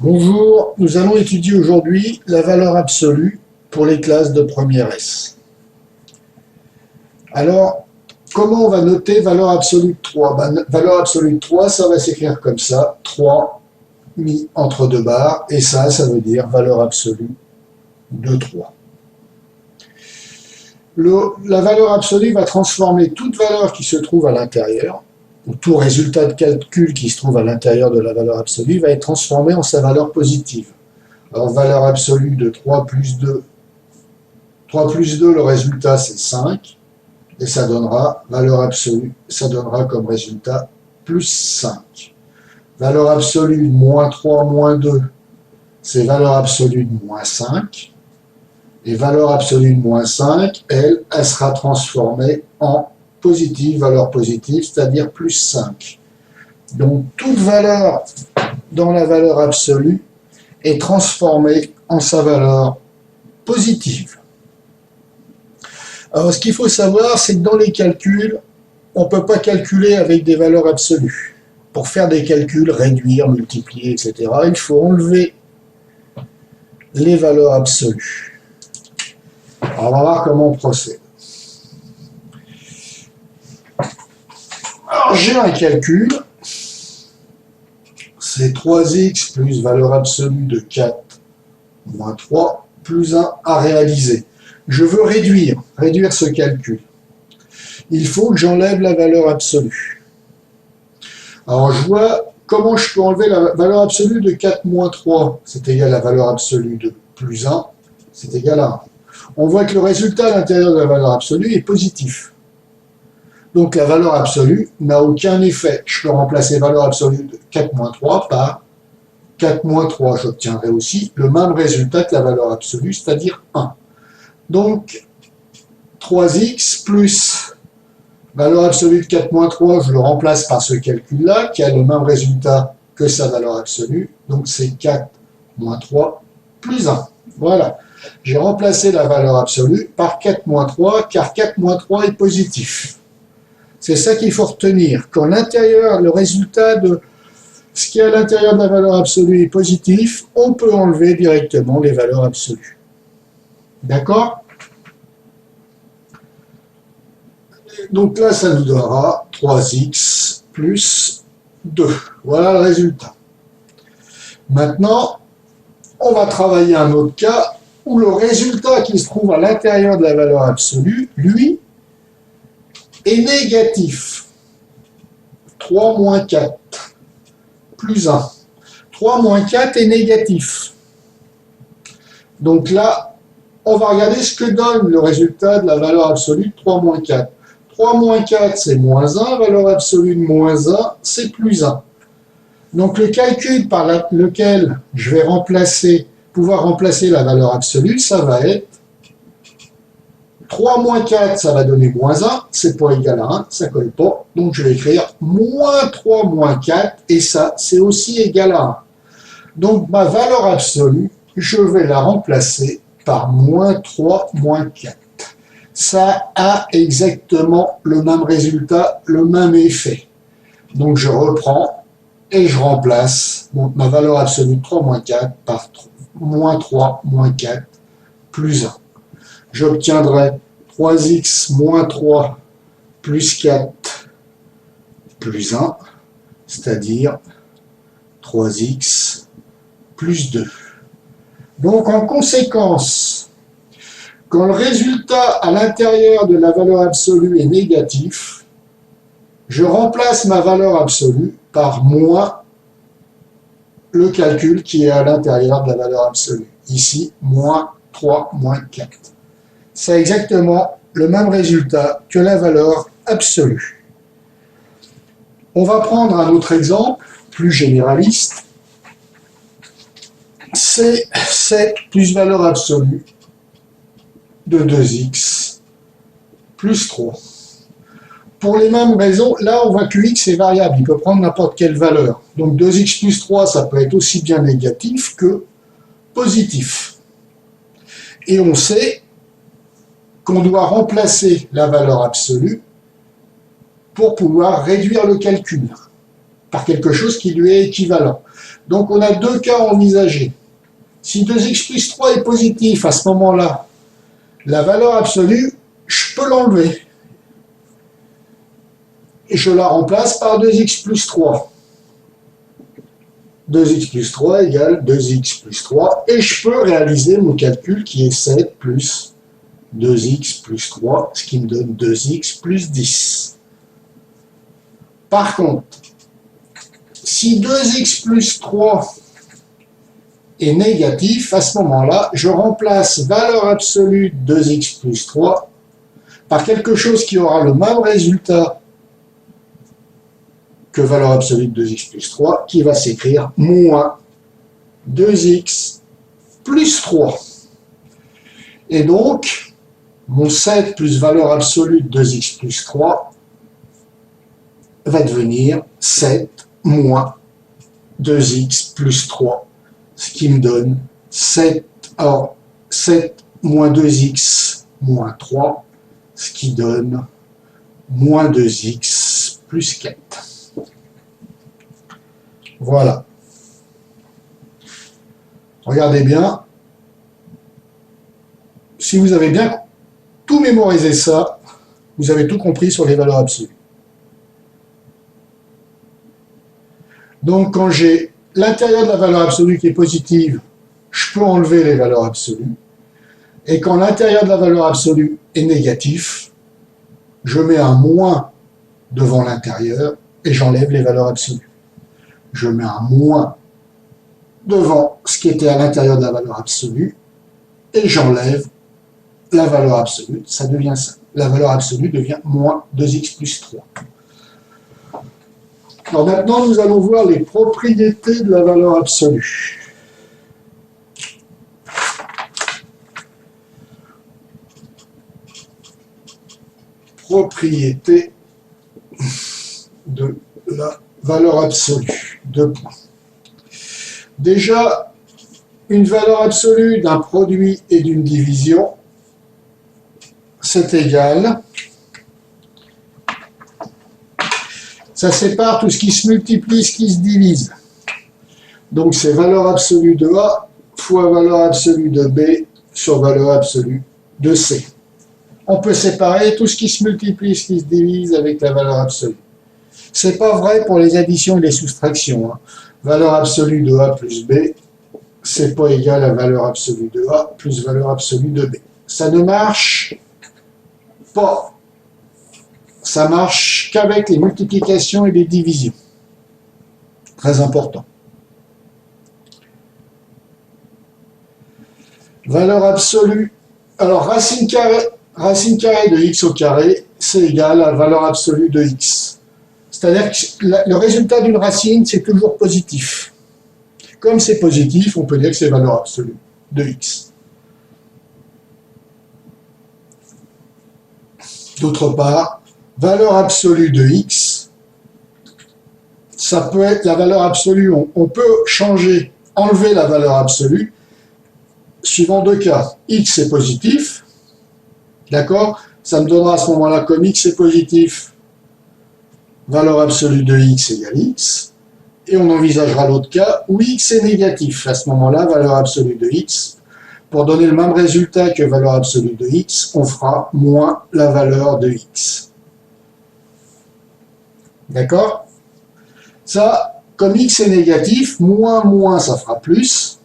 Bonjour, nous allons étudier aujourd'hui la valeur absolue pour les classes de première S. Alors, comment on va noter valeur absolue de 3? Valeur absolue de 3, ça va s'écrire comme ça, 3 mis entre deux barres, et ça veut dire valeur absolue de 3. La valeur absolue va transformer toute valeur qui se trouve à l'intérieur, ou tout résultat de calcul qui se trouve à l'intérieur de la valeur absolue va être transformé en sa valeur positive. Alors, valeur absolue de 3 plus 2. 3 plus 2, le résultat, c'est 5. Et ça donnera, valeur absolue, ça donnera comme résultat plus 5. Valeur absolue de moins 3 moins 2, c'est valeur absolue de moins 5. Et valeur absolue de moins 5, elle sera transformée en positive, valeur positive, c'est-à-dire plus 5. Donc, toute valeur dans la valeur absolue est transformée en sa valeur positive. Alors, ce qu'il faut savoir, c'est que dans les calculs, on ne peut pas calculer avec des valeurs absolues. Pour faire des calculs, réduire, multiplier, etc., il faut enlever les valeurs absolues. Alors, on va voir comment on procède. Alors, j'ai un calcul, c'est 3x plus valeur absolue de 4 moins 3 plus 1 à réaliser. Je veux réduire ce calcul. Il faut que j'enlève la valeur absolue. Alors, je vois comment je peux enlever la valeur absolue de 4 moins 3. C'est égal à la valeur absolue de plus 1, c'est égal à 1. On voit que le résultat à l'intérieur de la valeur absolue est positif. Donc, la valeur absolue n'a aucun effet. Je peux remplacer valeur absolue de 4 moins 3 par 4 moins 3. J'obtiendrai aussi le même résultat que la valeur absolue, c'est-à-dire 1. Donc, 3x plus valeur absolue de 4 moins 3, je le remplace par ce calcul-là, qui a le même résultat que sa valeur absolue. Donc, c'est 4 moins 3 plus 1. Voilà. J'ai remplacé la valeur absolue par 4 moins 3, car 4 moins 3 est positif. C'est ça qu'il faut retenir. Quand l'intérieur, le résultat de ce qui est à l'intérieur de la valeur absolue est positif, on peut enlever directement les valeurs absolues. D'accord? Donc là, ça nous donnera 3x plus 2. Voilà le résultat. Maintenant, on va travailler un autre cas où le résultat qui se trouve à l'intérieur de la valeur absolue, lui, est négatif. 3 moins 4 plus 1. 3 moins 4 est négatif. Donc là, on va regarder ce que donne le résultat de la valeur absolue de 3 moins 4. 3 moins 4, c'est moins 1. Valeur absolue de moins 1, c'est plus 1. Donc le calcul par lequel je vais pouvoir remplacer la valeur absolue, ça va être 3 moins 4, ça va donner moins 1. C'est pas égal à 1, ça ne colle pas. Donc je vais écrire moins 3 moins 4, et ça, c'est aussi égal à 1. Donc ma valeur absolue, je vais la remplacer par moins 3 moins 4. Ça a exactement le même résultat, le même effet. Donc je reprends et je remplace ma valeur absolue de 3 moins 4 par moins 3 moins 4 plus 1. J'obtiendrai 3x moins 3 plus 4 plus 1, c'est-à-dire 3x plus 2. Donc en conséquence, quand le résultat à l'intérieur de la valeur absolue est négatif, je remplace ma valeur absolue par moins le calcul qui est à l'intérieur de la valeur absolue. Ici, moins 3 moins 4. C'est exactement le même résultat que la valeur absolue. On va prendre un autre exemple, plus généraliste. C'est 7 plus valeur absolue de 2x plus 3. Pour les mêmes raisons, là on voit que x est variable, il peut prendre n'importe quelle valeur. Donc 2x plus 3, ça peut être aussi bien négatif que positif. Et on sait qu'on doit remplacer la valeur absolue pour pouvoir réduire le calcul par quelque chose qui lui est équivalent. Donc on a deux cas envisagés. Si 2x plus 3 est positif, à ce moment-là, la valeur absolue, je peux l'enlever. Et je la remplace par 2x plus 3. 2x plus 3 égale 2x plus 3. Et je peux réaliser mon calcul qui est 7 plus 2x plus 3, ce qui me donne 2x plus 10. Par contre, si 2x plus 3 est négatif, à ce moment-là, je remplace valeur absolue de 2x plus 3 par quelque chose qui aura le même résultat que valeur absolue de 2x plus 3, qui va s'écrire moins 2x plus 3. Et donc, mon 7 plus valeur absolue de 2x plus 3 va devenir 7 moins 2x plus 3, ce qui me donne 7 moins 2x moins 3, ce qui donne moins 2x plus 4. Voilà. Regardez bien. Si vous avez bien tout mémorisé ça, vous avez tout compris sur les valeurs absolues. Donc quand j'ai l'intérieur de la valeur absolue qui est positive, je peux enlever les valeurs absolues. Et quand l'intérieur de la valeur absolue est négatif, je mets un moins devant l'intérieur et j'enlève les valeurs absolues. Je mets un moins devant ce qui était à l'intérieur de la valeur absolue et j'enlève la valeur absolue. Ça devient ça. La valeur absolue devient moins 2x plus 3. Alors maintenant, nous allons voir les propriétés de la valeur absolue. Propriété de la valeur absolue. 2 points. Déjà, une valeur absolue d'un produit et d'une division, c'est égal. Ça sépare tout ce qui se multiplie, ce qui se divise. Donc c'est valeur absolue de A fois valeur absolue de B sur valeur absolue de C. On peut séparer tout ce qui se multiplie, ce qui se divise avec la valeur absolue. C'est pas vrai pour les additions et les soustractions. Valeur absolue de A plus B, c'est pas égal à valeur absolue de A plus valeur absolue de B. Ça ne marche pas. Ça marche qu'avec les multiplications et les divisions. Très important. Valeur absolue. Alors, racine carrée de x au carré, c'est égal à valeur absolue de x. C'est-à-dire que le résultat d'une racine, c'est toujours positif. Comme c'est positif, on peut dire que c'est valeur absolue de x. D'autre part, valeur absolue de x, ça peut être la valeur absolue, on peut changer, enlever la valeur absolue, suivant deux cas. X est positif, d'accord? Ça me donnera à ce moment-là, comme x est positif, valeur absolue de x égale x, et on envisagera l'autre cas où x est négatif. À ce moment-là, valeur absolue de x, pour donner le même résultat que valeur absolue de x, on fera moins la valeur de x. D'accord? Ça, comme x est négatif, moins, ça fera plus.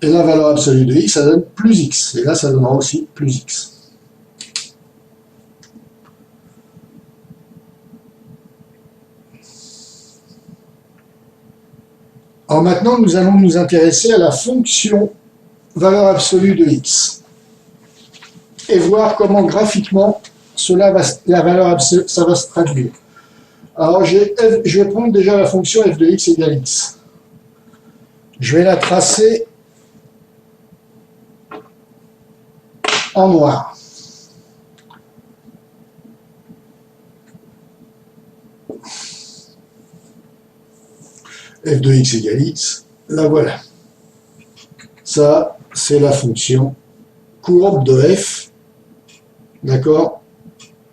Et la valeur absolue de x, ça donne plus x. Et là, ça donnera aussi plus x. Alors maintenant, nous allons nous intéresser à la fonction valeur absolue de x. Et voir comment graphiquement, la valeur absolue, ça va se traduire. Alors, je vais prendre déjà la fonction f de x égale x. Je vais la tracer en noir. F de x égale x, la voilà. Ça, c'est la fonction courbe de f, d'accord,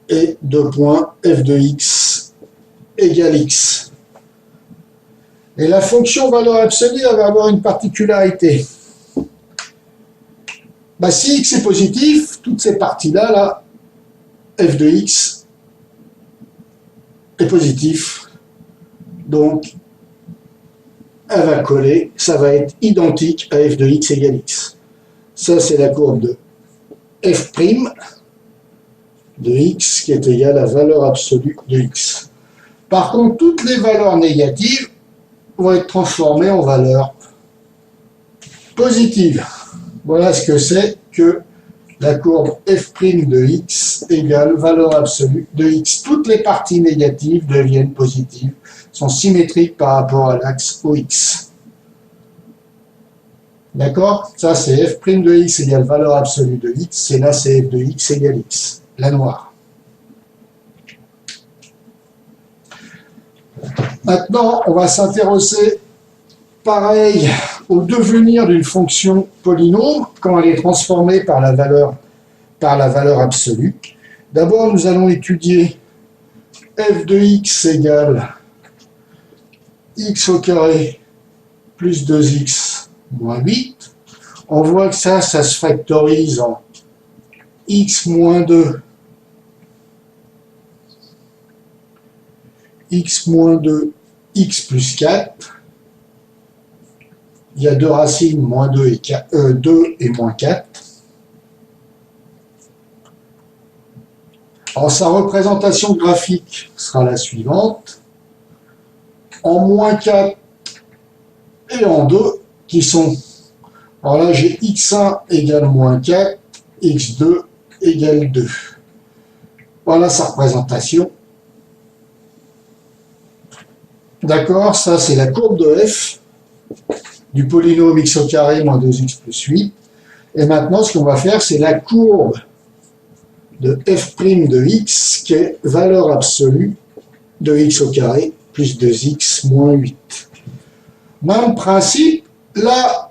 et deux points f de x égale x. Et la fonction valeur absolue, elle va avoir une particularité. Bah, si x est positif, toutes ces parties-là, là, f de x est positif. Donc, elle va coller, ça va être identique à f de x égale x. Ça, c'est la courbe de f' de x qui est égale à valeur absolue de x. Par contre, toutes les valeurs négatives vont être transformées en valeurs positives. Voilà ce que c'est que la courbe f' de x égale valeur absolue de x. Toutes les parties négatives deviennent positives, sont symétriques par rapport à l'axe OX. D'accord? Ça, c'est f' de x égale valeur absolue de x, et là, c'est f de x égale x, la noire. Maintenant, on va s'intéresser, pareil, au devenir d'une fonction polynôme quand elle est transformée par la valeur absolue. D'abord, nous allons étudier f de x égale x au carré plus 2x moins 8. On voit que ça se factorise en x moins 2, x moins 2, x plus 4. Il y a deux racines, moins 2 et, 2 et moins 4. Alors, sa représentation graphique sera la suivante. En moins 4 et en 2, qui sont... Alors là, j'ai x1 égale moins 4, x2 égale 2. Voilà sa représentation. D'accord, ça c'est la courbe de f du polynôme x au carré moins 2x plus 8. Et maintenant, ce qu'on va faire, c'est la courbe de f' de x, qui est valeur absolue de x au carré plus 2x moins 8. Même principe, là,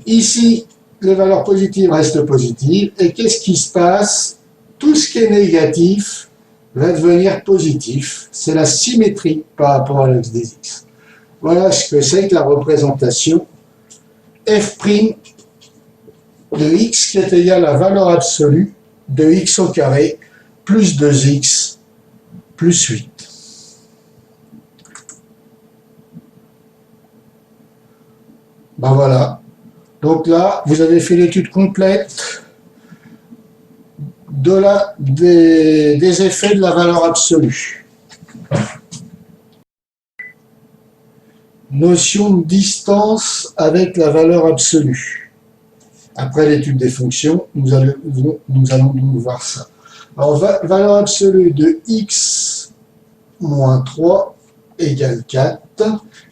ici, les valeurs positives restent positives. Et qu'est-ce qui se passe? Tout ce qui est négatif va devenir positif. C'est la symétrie par rapport à l'axe des x. Voilà ce que c'est que la représentation f' de x qui est égal à valeur absolue de x au carré plus 2x plus 8. Ben voilà. Donc là, vous avez fait l'étude complète des effets de la valeur absolue. Notion de distance avec la valeur absolue. Après l'étude des fonctions, nous allons voir ça. Alors, valeur absolue de x moins 3 égale 4.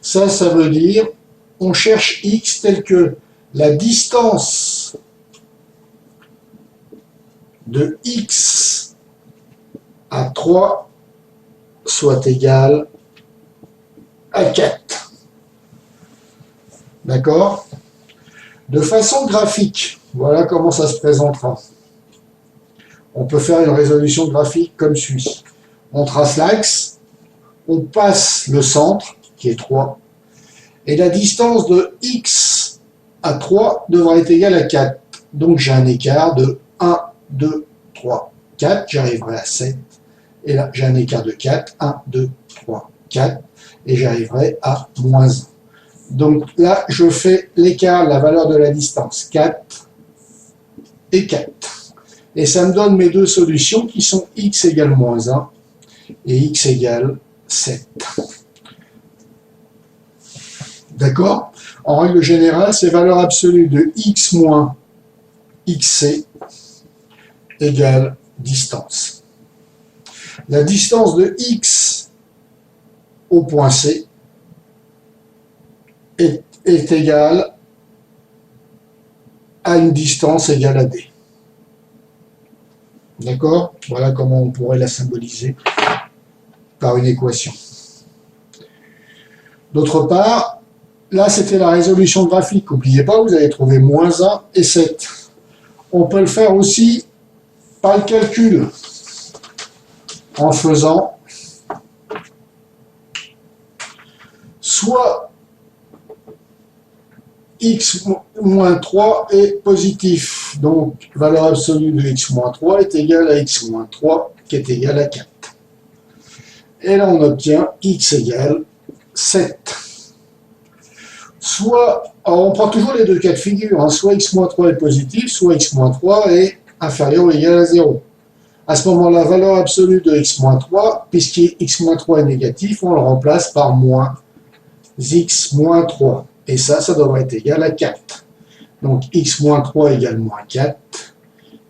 Ça veut dire, on cherche x tel que la distance de x à 3 soit égale à 4. D'accord? De façon graphique, voilà comment ça se présentera. On peut faire une résolution graphique comme suit. On trace l'axe, on passe le centre, qui est 3, et la distance de x à 3 devra être égale à 4. Donc j'ai un écart de 1, 2, 3, 4, j'arriverai à 7. Et là, j'ai un écart de 4, 1, 2, 3, 4, et j'arriverai à moins 1. Donc là, je fais l'écart, la valeur de la distance, 4 et 4. Et ça me donne mes deux solutions qui sont x égale moins 1 et x égale 7. D'accord? En règle générale, c'est valeur absolue de x moins xc égale distance. La distance de x au point C est égale à une distance égale à d. D'accord? Voilà comment on pourrait la symboliser par une équation. D'autre part, là c'était la résolution graphique. N'oubliez pas, vous avez trouvé moins 1 et 7. On peut le faire aussi par le calcul, en faisant soit x moins 3 est positif. Donc, valeur absolue de x moins 3 est égale à x moins 3, qui est égal à 4. Et là, on obtient x égale 7. Soit, alors on prend toujours les deux cas de figure, hein, soit x moins 3 est positif, soit x moins 3 est inférieur ou égal à 0. À ce moment-là, valeur absolue de x moins 3, puisqu'x moins 3 est négatif, on le remplace par moins x moins 3. Et ça devrait être égal à 4. Donc x moins 3 égale moins 4,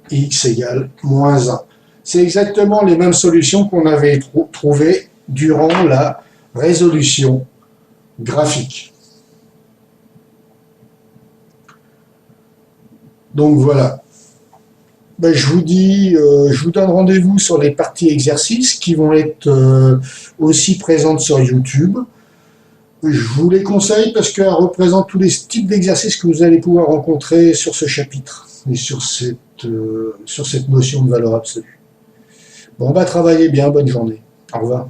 x égale moins 1. C'est exactement les mêmes solutions qu'on avait trouvées durant la résolution graphique. Donc voilà. Ben, je vous donne rendez-vous sur les parties exercices qui vont être aussi présentes sur YouTube. Je vous les conseille parce qu'elles représentent tous les types d'exercices que vous allez pouvoir rencontrer sur ce chapitre et sur cette notion de valeur absolue. Bon, on va travailler bien, bonne journée. Au revoir.